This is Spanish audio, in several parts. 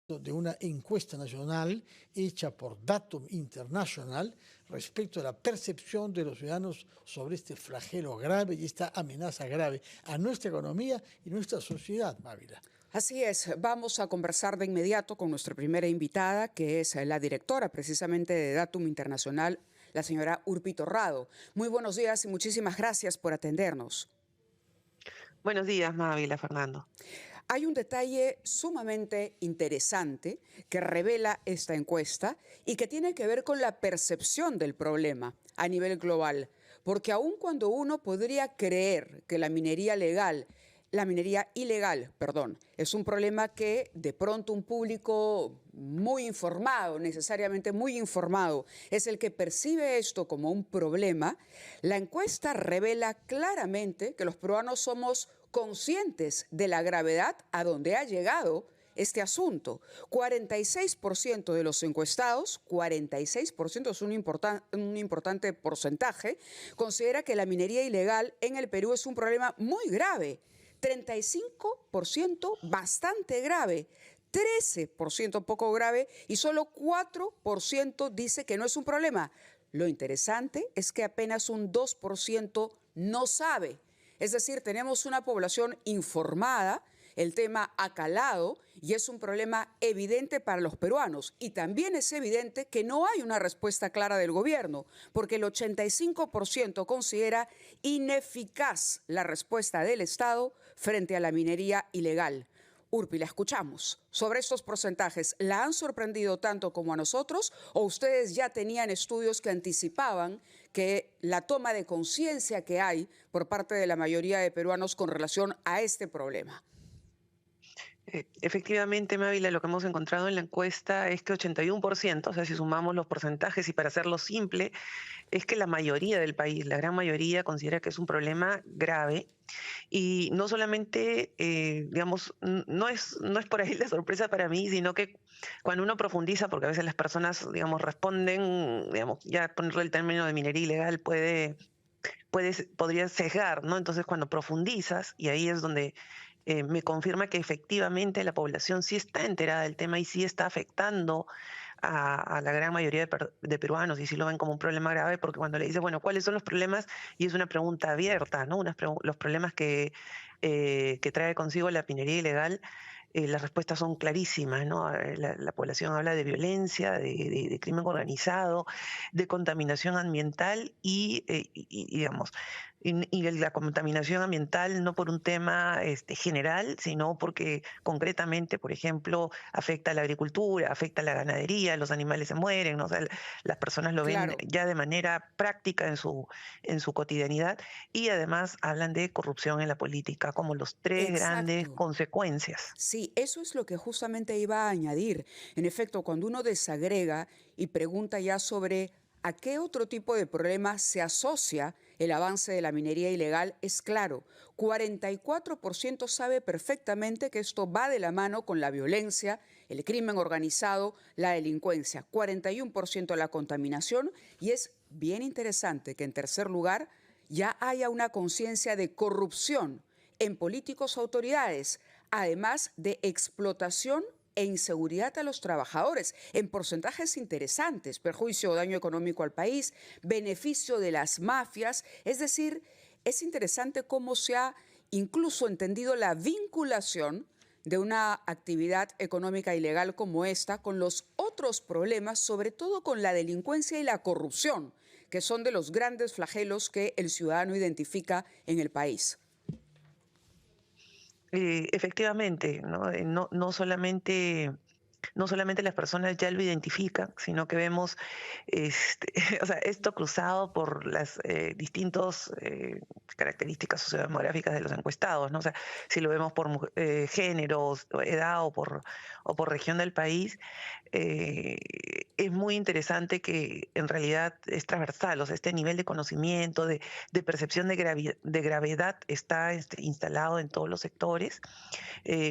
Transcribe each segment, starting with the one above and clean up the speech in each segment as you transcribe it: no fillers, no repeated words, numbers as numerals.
de una encuesta nacional hecha por Datum International respecto a la percepción de los ciudadanos sobre este flagelo grave y esta amenaza grave a nuestra economía y nuestra sociedad, Mávila. Así es, vamos a conversar de inmediato con nuestra primera invitada, que es la directora precisamente de Datum Internacional, la señora Urpi Torrado. Muy buenos días y muchísimas gracias por atendernos. Buenos días, Mávila, Fernando. Hay un detalle sumamente interesante que revela esta encuesta y que tiene que ver con la percepción del problema a nivel global. Porque aun cuando uno podría creer que la minería ilegal, es un problema que de pronto un público muy informado, necesariamente muy informado, es el que percibe esto como un problema, la encuesta revela claramente que los peruanos somos conscientes de la gravedad a donde ha llegado este asunto. 46% de los encuestados, 46% es un importante porcentaje, considera que la minería ilegal en el Perú es un problema muy grave. 35% bastante grave, 13% poco grave y solo 4% dice que no es un problema. Lo interesante es que apenas un 2% no sabe. Es decir, tenemos una población informada, el tema ha calado y es un problema evidente para los peruanos. Y también es evidente que no hay una respuesta clara del gobierno, porque el 85% considera ineficaz la respuesta del Estado frente a la minería ilegal. Urpi, la escuchamos. Sobre estos porcentajes, ¿la han sorprendido tanto como a nosotros o ustedes ya tenían estudios que anticipaban que la toma de conciencia que hay por parte de la mayoría de peruanos con relación a este problema? Efectivamente, Mávila, lo que hemos encontrado en la encuesta es que 81%, o sea, si sumamos los porcentajes y para hacerlo simple, es que la mayoría del país, la gran mayoría, considera que es un problema grave. Y no solamente, digamos, no es por ahí la sorpresa para mí, sino que cuando uno profundiza, porque a veces las personas, digamos, responden, digamos, ya ponerle el término de minería ilegal podría sesgar, ¿no? Entonces, cuando profundizas, y ahí es donde me confirma que efectivamente la población sí está enterada del tema y sí está afectando a la gran mayoría de peruanos y sí lo ven como un problema grave, porque cuando le dices, bueno, ¿cuáles son los problemas? Y es una pregunta abierta, ¿no? Los problemas que trae consigo la minería ilegal, las respuestas son clarísimas, ¿no? La población habla de violencia, de crimen organizado, de contaminación ambiental digamos, y la contaminación ambiental no por un tema general, sino porque concretamente, por ejemplo, afecta a la agricultura, afecta a la ganadería, los animales se mueren, ¿no? O sea, las personas lo ven Claro. ya de manera práctica en su cotidianidad y además hablan de corrupción en la política como los tres grandes Exacto. consecuencias. Sí, eso es lo que justamente iba a añadir. En efecto, cuando uno desagrega y pregunta ya sobre a qué otro tipo de problema se asocia el avance de la minería ilegal, es claro, 44% sabe perfectamente que esto va de la mano con la violencia, el crimen organizado, la delincuencia, 41% la contaminación y es bien interesante que en tercer lugar ya haya una conciencia de corrupción en políticos autoridades, además de explotación e inseguridad a los trabajadores en porcentajes interesantes, perjuicio o daño económico al país, beneficio de las mafias. Es decir, es interesante cómo se ha incluso entendido la vinculación de una actividad económica ilegal como esta con los otros problemas, sobre todo con la delincuencia y la corrupción, que son de los grandes flagelos que el ciudadano identifica en el país. Efectivamente, ¿no? No solamente las personas ya lo identifican, sino que vemos o sea, esto cruzado por las distintas características sociodemográficas de los encuestados, ¿no? O sea, si lo vemos por géneros, edad o por región del país, eh, es muy interesante que en realidad es transversal, o sea, este nivel de conocimiento, de percepción de gravedad está instalado en todos los sectores,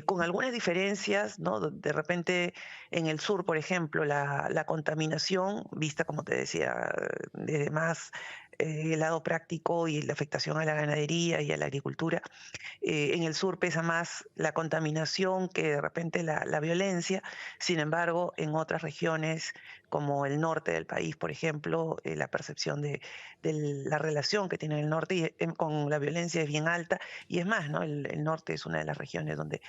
con algunas diferencias, ¿no? De repente en el sur, por ejemplo, la contaminación, vista, como te decía, desde más el lado práctico y la afectación a la ganadería y a la agricultura. En el sur pesa más la contaminación que de repente la violencia. Sin embargo, en otras regiones, como el norte del país, por ejemplo, la percepción de la relación que tiene el norte con la violencia es bien alta. Y es más, ¿no? El norte es una de las regiones donde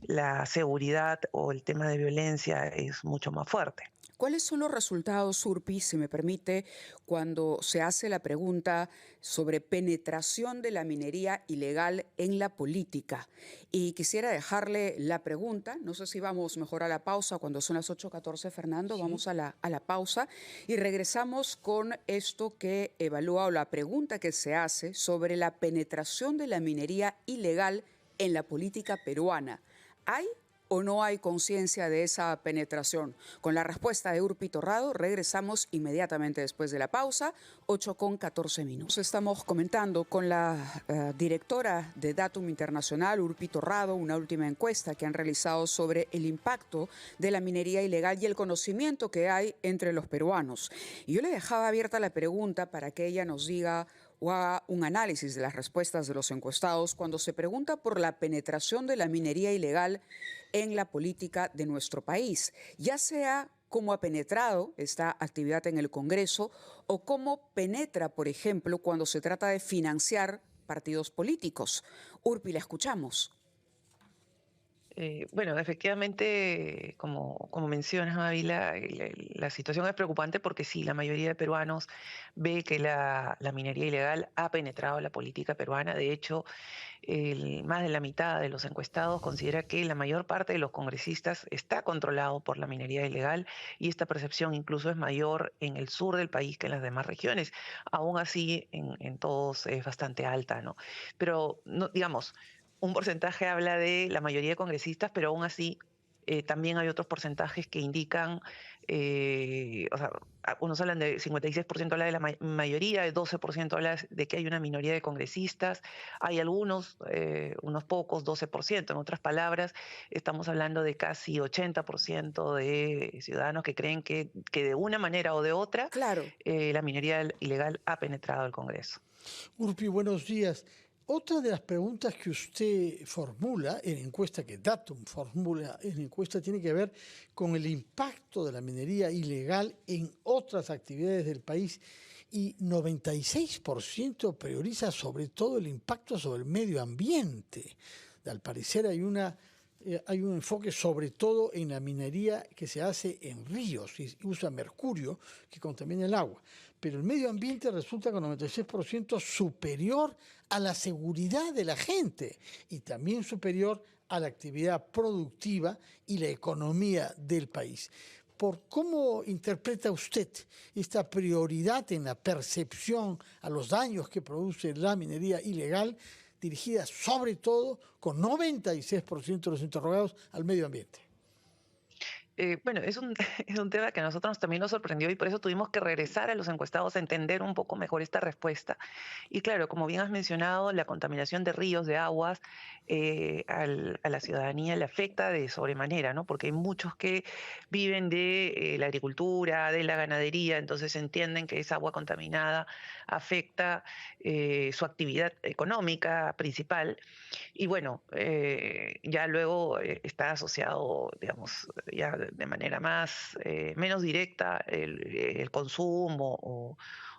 la seguridad o el tema de violencia es mucho más fuerte. ¿Cuáles son los resultados, Urpi, si me permite, cuando se hace la pregunta sobre penetración de la minería ilegal en la política? Y quisiera dejarle la pregunta, no sé si vamos mejor a la pausa cuando son las 8:14, Fernando, Sí. vamos a la pausa y regresamos con esto que evalúa o la pregunta que se hace sobre la penetración de la minería ilegal en la política peruana. ¿Hay o no hay conciencia de esa penetración? Con la respuesta de Urpi Torrado regresamos inmediatamente después de la pausa, 8:14. Estamos comentando con la directora de Datum Internacional, Urpi Torrado, una última encuesta que han realizado sobre el impacto de la minería ilegal y el conocimiento que hay entre los peruanos. Y yo le dejaba abierta la pregunta para que ella nos diga o haga un análisis de las respuestas de los encuestados cuando se pregunta por la penetración de la minería ilegal en la política de nuestro país, ya sea cómo ha penetrado esta actividad en el Congreso o cómo penetra, por ejemplo, cuando se trata de financiar partidos políticos. Urpi, la escuchamos. Bueno, efectivamente, como mencionas, Ávila, la situación es preocupante porque sí, la mayoría de peruanos ve que la minería ilegal ha penetrado la política peruana. De hecho, más de la mitad de los encuestados considera que la mayor parte de los congresistas está controlado por la minería ilegal y esta percepción incluso es mayor en el sur del país que en las demás regiones. Aún así, en todos es bastante alta, ¿no? Pero, no, digamos, un porcentaje habla de la mayoría de congresistas, pero aún así también hay otros porcentajes que indican, o sea, unos hablan de 56% habla de la mayoría, de 12% habla de que hay una minoría de congresistas, hay algunos, unos pocos, 12%. En otras palabras, estamos hablando de casi 80% de ciudadanos que creen que de una manera o de otra Claro. la minería ilegal ha penetrado el Congreso. Urpi, buenos días. Otra de las preguntas que usted formula en encuesta, que Datum formula en encuesta, tiene que ver con el impacto de la minería ilegal en otras actividades del país y 96% prioriza sobre todo el impacto sobre el medio ambiente. Al parecer hay un enfoque sobre todo en la minería que se hace en ríos y usa mercurio que contamina el agua. Pero el medio ambiente resulta con 96% superior a la seguridad de la gente y también superior a la actividad productiva y la economía del país. ¿Cómo interpreta usted esta prioridad en la percepción a los daños que produce la minería ilegal, dirigida sobre todo, con 96% de los interrogados, al medio ambiente? Bueno, es un tema que a nosotros también nos sorprendió y por eso tuvimos que regresar a los encuestados a entender un poco mejor esta respuesta. Y claro, como bien has mencionado, la contaminación de ríos, de aguas, a la ciudadanía le afecta de sobremanera, ¿no? Porque hay muchos que viven de la agricultura, de la ganadería, entonces entienden que esa agua contaminada afecta su actividad económica principal. Y bueno, ya luego está asociado, digamos, ya de manera menos directa el consumo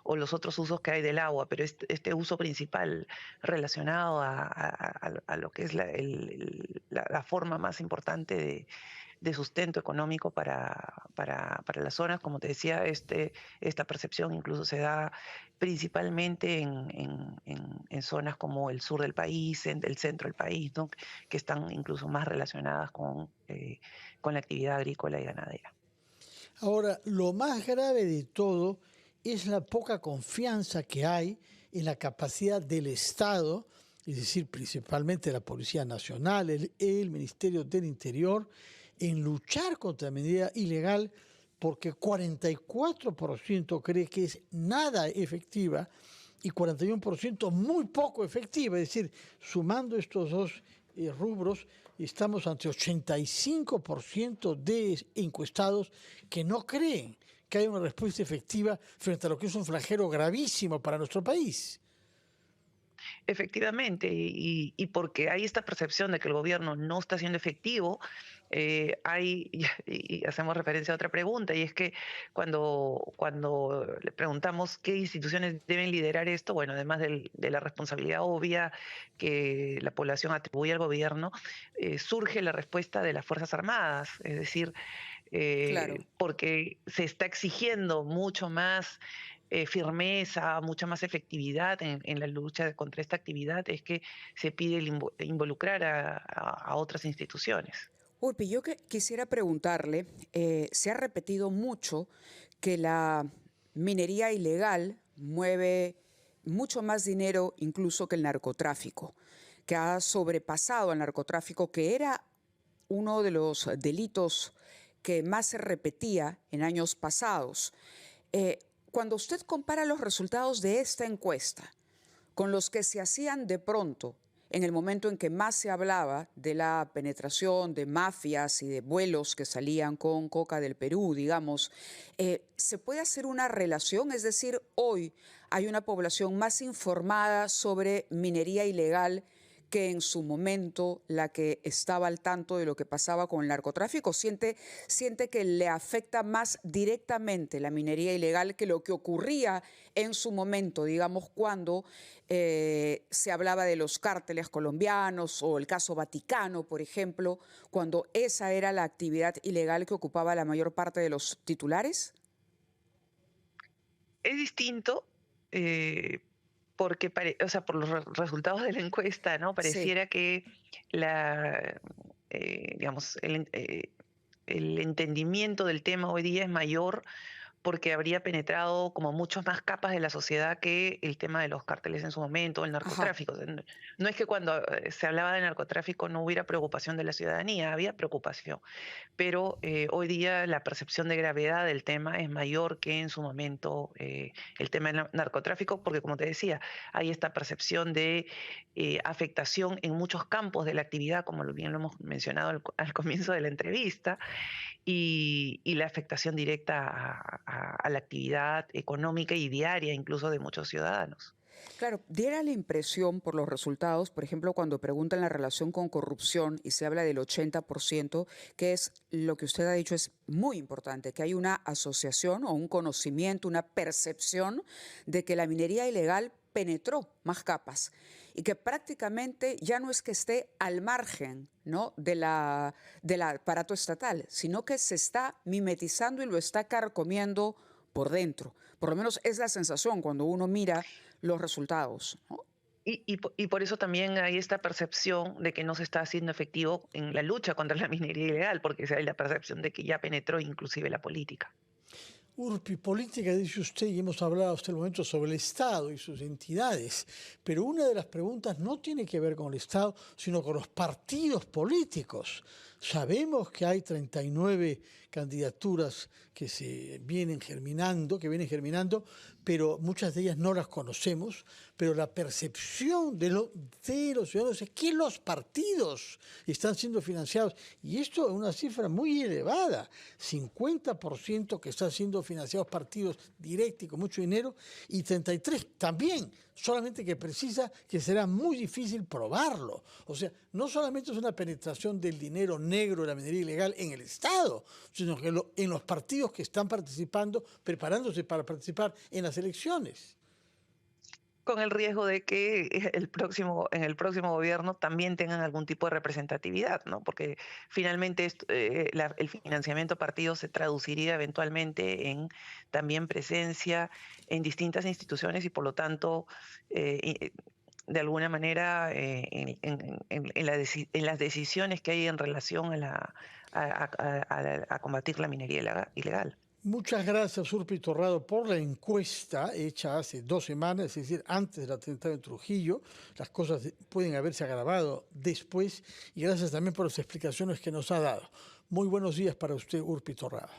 o los otros usos que hay del agua, pero este uso principal relacionado a lo que es la forma más importante de sustento económico para las zonas. Como te decía, esta percepción incluso se da principalmente en zonas como el sur del país, el centro del país, ¿no? Que están incluso más relacionadas con la actividad agrícola y ganadera. Ahora, lo más grave de todo es la poca confianza que hay en la capacidad del Estado, es decir, principalmente la Policía Nacional, el Ministerio del Interior, en luchar contra la minería ilegal, porque 44% cree que es nada efectiva y 41% muy poco efectiva. Es decir, sumando estos dos rubros, estamos ante 85% de encuestados que no creen que haya una respuesta efectiva frente a lo que es un flagelo gravísimo para nuestro país. Efectivamente, y porque hay esta percepción de que el gobierno no está siendo efectivo, y hacemos referencia a otra pregunta, y es que cuando le preguntamos qué instituciones deben liderar esto, bueno, además de la responsabilidad obvia que la población atribuye al gobierno, surge la respuesta de las Fuerzas Armadas, es decir, Claro. porque se está exigiendo mucho más firmeza, mucha más efectividad en la lucha contra esta actividad, es que se pide involucrar a otras instituciones. Urpi, yo quisiera preguntarle, se ha repetido mucho que la minería ilegal mueve mucho más dinero incluso que el narcotráfico, que ha sobrepasado al narcotráfico, que era uno de los delitos que más se repetía en años pasados. Eh, Cuando usted compara los resultados de esta encuesta con los que se hacían de pronto en el momento en que más se hablaba de la penetración de mafias y de vuelos que salían con coca del Perú, digamos, ¿se puede hacer una relación? Es decir, hoy hay una población más informada sobre minería ilegal que en su momento la que estaba al tanto de lo que pasaba con el narcotráfico. Siente que le afecta más directamente la minería ilegal que lo que ocurría en su momento, digamos, cuando se hablaba de los cárteles colombianos o el caso Vaticano, por ejemplo, cuando esa era la actividad ilegal que ocupaba la mayor parte de los titulares? Es distinto. Porque, o sea, por los resultados de la encuesta, ¿no? Sí. Pareciera que digamos, el entendimiento del tema hoy día es mayor porque habría penetrado como muchas más capas de la sociedad que el tema de los cárteles en su momento, el Ajá. narcotráfico. O sea, no es que cuando se hablaba de narcotráfico no hubiera preocupación de la ciudadanía, había preocupación, pero hoy día la percepción de gravedad del tema es mayor que en su momento el tema del narcotráfico, porque como te decía, hay esta percepción de afectación en muchos campos de la actividad, como bien lo hemos mencionado al comienzo de la entrevista, y la afectación directa a la actividad económica y diaria incluso de muchos ciudadanos. Claro, diera la impresión por los resultados, por ejemplo, cuando preguntan la relación con corrupción y se habla del 80%, que es lo que usted ha dicho es muy importante, que hay una asociación o un conocimiento, una percepción de que la minería ilegal penetró más capas y que prácticamente ya no es que esté al margen, ¿no?, del aparato estatal, sino que se está mimetizando y lo está carcomiendo por dentro. Por lo menos es la sensación cuando uno mira los resultados, ¿no? Y por eso también hay esta percepción de que no se está haciendo efectivo en la lucha contra la minería ilegal, porque hay la percepción de que ya penetró inclusive la política. Urpi, política, dice usted, y hemos hablado hasta el momento sobre el Estado y sus entidades, pero una de las preguntas no tiene que ver con el Estado, sino con los partidos políticos. Sabemos que hay 39 candidaturas que vienen germinando, pero muchas de ellas no las conocemos, pero la percepción de los ciudadanos es que los partidos están siendo financiados, y esto es una cifra muy elevada, 50% que están siendo financiados partidos directos y con mucho dinero, y 33 también, solamente que precisa que será muy difícil probarlo. O sea, no solamente es una penetración del dinero negro de la minería ilegal en el Estado, sino que en los partidos que están participando, preparándose para participar en las elecciones. Con el riesgo de que en el próximo gobierno también tengan algún tipo de representatividad, ¿no? Porque finalmente el financiamiento a partidos se traduciría eventualmente en también presencia en distintas instituciones y por lo tanto, de alguna manera, en las decisiones que hay en relación a combatir la minería ilegal. Muchas gracias, Urpi Torrado, por la encuesta hecha hace 2 semanas, es decir, antes del atentado en Trujillo. Las cosas pueden haberse agravado después, y gracias también por las explicaciones que nos ha dado. Muy buenos días para usted, Urpi Torrado.